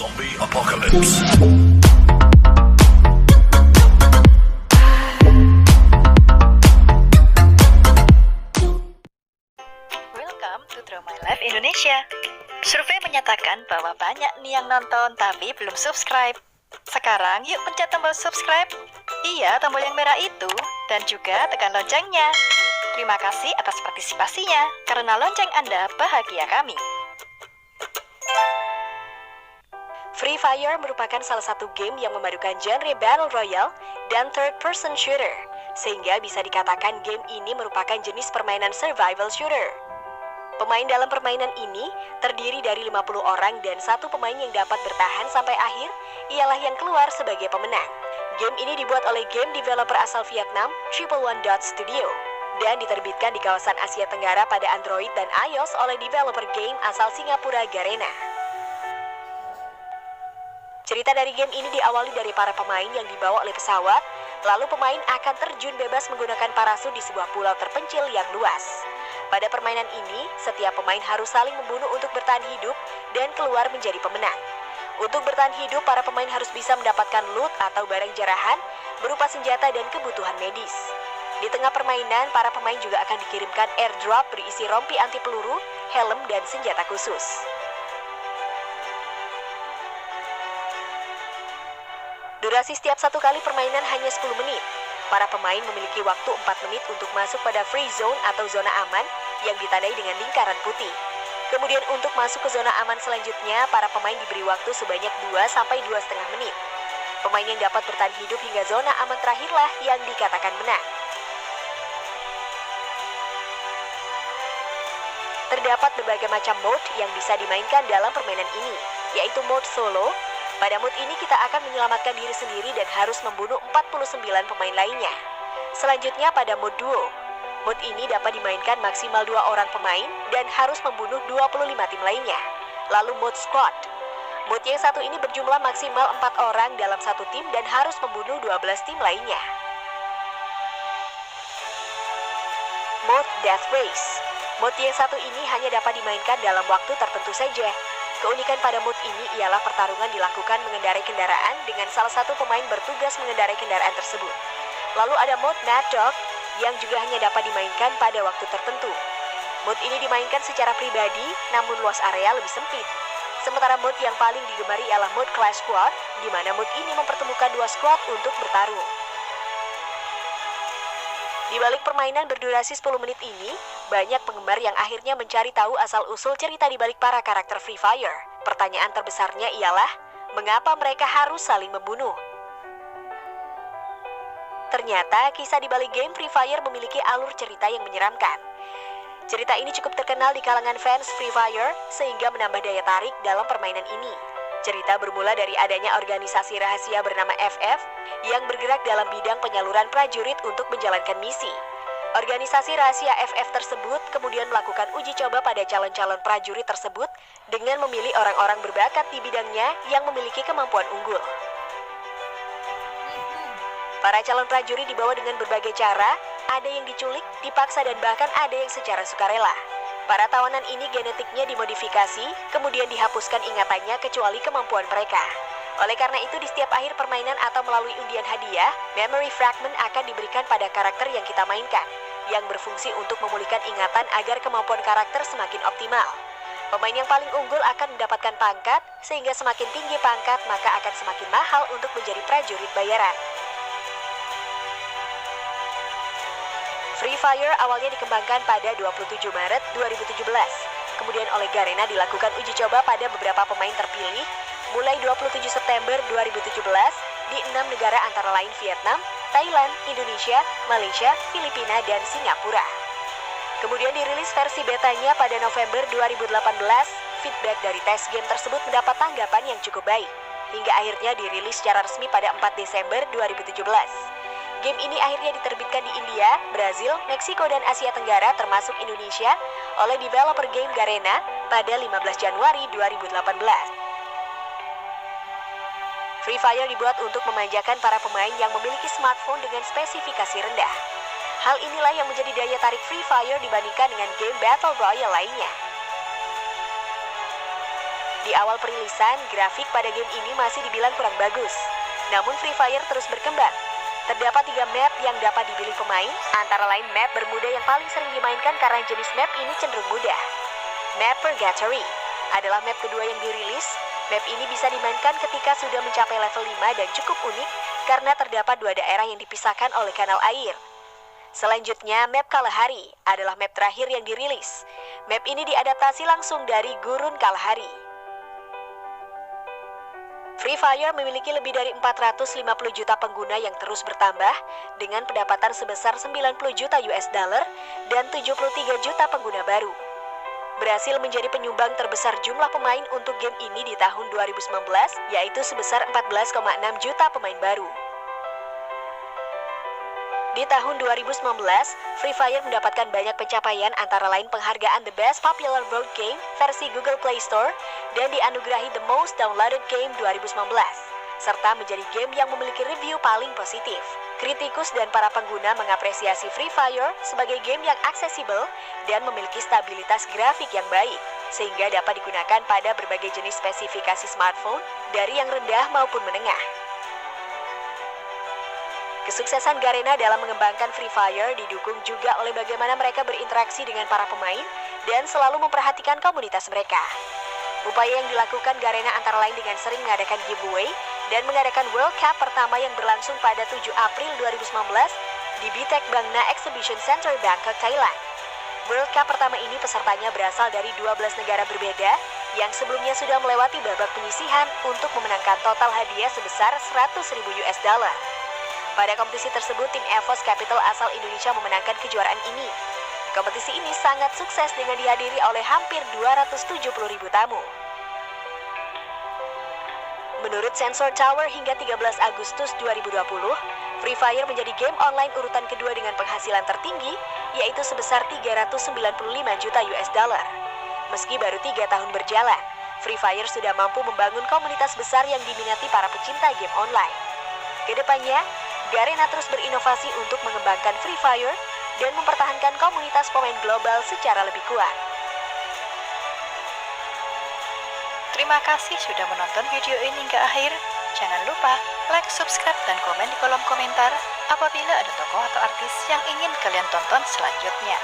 Zombie Apocalypse. Welcome to Draw My Life Indonesia. Survei menyatakan bahwa banyak nih yang nonton tapi belum subscribe. Sekarang yuk pencet tombol subscribe. Iya, tombol yang merah itu. Dan juga tekan loncengnya. Terima kasih atas partisipasinya. Karena lonceng Anda bahagia kami. Free Fire merupakan salah satu game yang memadukan genre Battle Royale dan third person shooter. Sehingga bisa dikatakan game ini merupakan jenis permainan survival shooter. Pemain dalam permainan ini terdiri dari 50 orang dan satu pemain yang dapat bertahan sampai akhir ialah yang keluar sebagai pemenang. Game ini dibuat oleh game developer asal Vietnam, 111 Dot Studio, dan diterbitkan di kawasan Asia Tenggara pada Android dan iOS oleh developer game asal Singapura Garena. Cerita dari game ini diawali dari para pemain yang dibawa oleh pesawat, lalu pemain akan terjun bebas menggunakan parasut di sebuah pulau terpencil yang luas. Pada permainan ini, setiap pemain harus saling membunuh untuk bertahan hidup dan keluar menjadi pemenang. Untuk bertahan hidup, para pemain harus bisa mendapatkan loot atau barang jarahan berupa senjata dan kebutuhan medis. Di tengah permainan, para pemain juga akan dikirimkan airdrop berisi rompi anti peluru, helm, dan senjata khusus. Durasi setiap satu kali permainan hanya 10 menit. Para pemain memiliki waktu 4 menit untuk masuk pada free zone atau zona aman yang ditandai dengan lingkaran putih. Kemudian untuk masuk ke zona aman selanjutnya, para pemain diberi waktu sebanyak 2-2,5 menit. Pemain yang dapat bertahan hidup hingga zona aman terakhirlah yang dikatakan menang. Terdapat berbagai macam mode yang bisa dimainkan dalam permainan ini, yaitu mode solo. Pada mode ini kita akan menyelamatkan diri sendiri dan harus membunuh 49 pemain lainnya. Selanjutnya pada mode duo. Mode ini dapat dimainkan maksimal 2 orang pemain dan harus membunuh 25 tim lainnya. Lalu mode squad. Mode yang satu ini berjumlah maksimal 4 orang dalam satu tim dan harus membunuh 12 tim lainnya. Mode death race. Mode yang satu ini hanya dapat dimainkan dalam waktu tertentu saja. Keunikan pada mode ini ialah pertarungan dilakukan mengendarai kendaraan dengan salah satu pemain bertugas mengendarai kendaraan tersebut. Lalu ada mode Mad Dog yang juga hanya dapat dimainkan pada waktu tertentu. Mode ini dimainkan secara pribadi, namun luas area lebih sempit. Sementara mode yang paling digemari ialah mode Clash Squad, di mana mode ini mempertemukan 2 squad untuk bertarung. Di balik permainan berdurasi 10 menit ini, banyak penggemar yang akhirnya mencari tahu asal-usul cerita di balik para karakter Free Fire. Pertanyaan terbesarnya ialah, mengapa mereka harus saling membunuh? Ternyata, kisah di balik game Free Fire memiliki alur cerita yang menyeramkan. Cerita ini cukup terkenal di kalangan fans Free Fire, sehingga menambah daya tarik dalam permainan ini. Cerita bermula dari adanya organisasi rahasia bernama FF yang bergerak dalam bidang penyaluran prajurit untuk menjalankan misi. Organisasi rahasia FF tersebut kemudian melakukan uji coba pada calon-calon prajurit tersebut dengan memilih orang-orang berbakat di bidangnya yang memiliki kemampuan unggul. Para calon prajurit dibawa dengan berbagai cara, ada yang diculik, dipaksa, dan bahkan ada yang secara sukarela. Para tawanan ini genetiknya dimodifikasi, kemudian dihapuskan ingatannya kecuali kemampuan mereka. Oleh karena itu, di setiap akhir permainan atau melalui undian hadiah, memory fragment akan diberikan pada karakter yang kita mainkan, yang berfungsi untuk memulihkan ingatan agar kemampuan karakter semakin optimal. Pemain yang paling unggul akan mendapatkan pangkat, sehingga semakin tinggi pangkat maka akan semakin mahal untuk menjadi prajurit bayaran. Free Fire awalnya dikembangkan pada 27 Maret 2017. Kemudian oleh Garena dilakukan uji coba pada beberapa pemain terpilih mulai 27 September 2017 di 6 negara antara lain Vietnam, Thailand, Indonesia, Malaysia, Filipina, dan Singapura. Kemudian dirilis versi betanya pada November 2018. Feedback dari tes game tersebut mendapat tanggapan yang cukup baik, hingga akhirnya dirilis secara resmi pada 4 Desember 2017. Game ini akhirnya diterbitkan di India, Brazil, Meksiko, dan Asia Tenggara termasuk Indonesia oleh developer game Garena pada 15 Januari 2018. Free Fire dibuat untuk memanjakan para pemain yang memiliki smartphone dengan spesifikasi rendah. Hal inilah yang menjadi daya tarik Free Fire dibandingkan dengan game Battle Royale lainnya. Di awal perilisan, grafik pada game ini masih dibilang kurang bagus. Namun Free Fire terus berkembang. Terdapat 3 map yang dapat dipilih pemain, antara lain map Bermuda yang paling sering dimainkan karena jenis map ini cenderung mudah. Map Purgatory adalah map kedua yang dirilis. Map ini bisa dimainkan ketika sudah mencapai level 5 dan cukup unik karena terdapat 2 daerah yang dipisahkan oleh kanal air. Selanjutnya, map Kalahari adalah map terakhir yang dirilis. Map ini diadaptasi langsung dari Gurun Kalahari. Free Fire memiliki lebih dari 450 juta pengguna yang terus bertambah dengan pendapatan sebesar 90 juta US dollar dan 73 juta pengguna baru. Berhasil menjadi penyumbang terbesar jumlah pemain untuk game ini di tahun 2019, yaitu sebesar 14,6 juta pemain baru. Di tahun 2019, Free Fire mendapatkan banyak pencapaian antara lain penghargaan The Best Popular Board Game versi Google Play Store dan dianugerahi The Most Downloaded Game 2019, serta menjadi game yang memiliki review paling positif. Kritikus dan para pengguna mengapresiasi Free Fire sebagai game yang aksesibel dan memiliki stabilitas grafik yang baik, sehingga dapat digunakan pada berbagai jenis spesifikasi smartphone dari yang rendah maupun menengah. Kesuksesan Garena dalam mengembangkan Free Fire didukung juga oleh bagaimana mereka berinteraksi dengan para pemain dan selalu memperhatikan komunitas mereka. Upaya yang dilakukan Garena antara lain dengan sering mengadakan giveaway dan mengadakan World Cup pertama yang berlangsung pada 7 April 2019 di BTEC Bangna Exhibition Center, Bangkok, Thailand. World Cup pertama ini pesertanya berasal dari 12 negara berbeda yang sebelumnya sudah melewati babak penyisihan untuk memenangkan total hadiah sebesar 100.000 US dollar. Pada kompetisi tersebut, tim EVOS Capital asal Indonesia memenangkan kejuaraan ini. Kompetisi ini sangat sukses dengan dihadiri oleh hampir 270.000 tamu. Menurut Sensor Tower hingga 13 Agustus 2020, Free Fire menjadi game online urutan kedua dengan penghasilan tertinggi, yaitu sebesar 395 juta US dollar. Meski baru 3 tahun berjalan, Free Fire sudah mampu membangun komunitas besar yang diminati para pecinta game online. Kedepannya, Garena terus berinovasi untuk mengembangkan Free Fire dan mempertahankan komunitas pemain global secara lebih kuat. Terima kasih sudah menonton video ini hingga akhir. Jangan lupa like, subscribe, dan komen di kolom komentar apabila ada tokoh atau artis yang ingin kalian tonton selanjutnya.